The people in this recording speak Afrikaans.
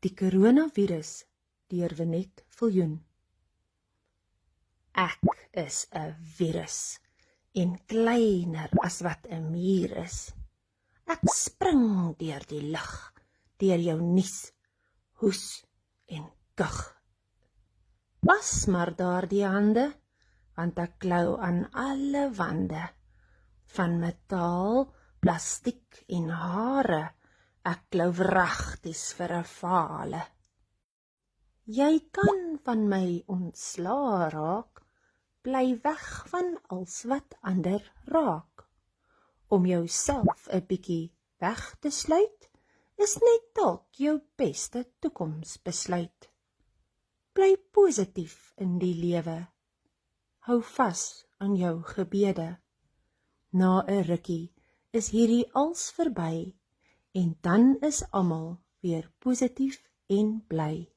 Die coronavirus deur Wenet Viljoen. Ek is 'n virus en kleiner as wat 'n muur is. Ek spring deur die lug, deur jou nies, hoes en kug. Was maar daardie hande, want ek klou aan alle wande, van metaal, plastiek en hare. Ek klou wragties vir 'n fale. Jy kan van my ontslaa raak, bly weg van als wat ander raak. Om jouself 'n bietjie weg te sluit, is net dalk jou beste toekomsbesluit. Bly positief in die lewe. Hou vas aan jou gebede. Na 'n rukkie is hierdie als verby, en dan is almal weer positief en bly.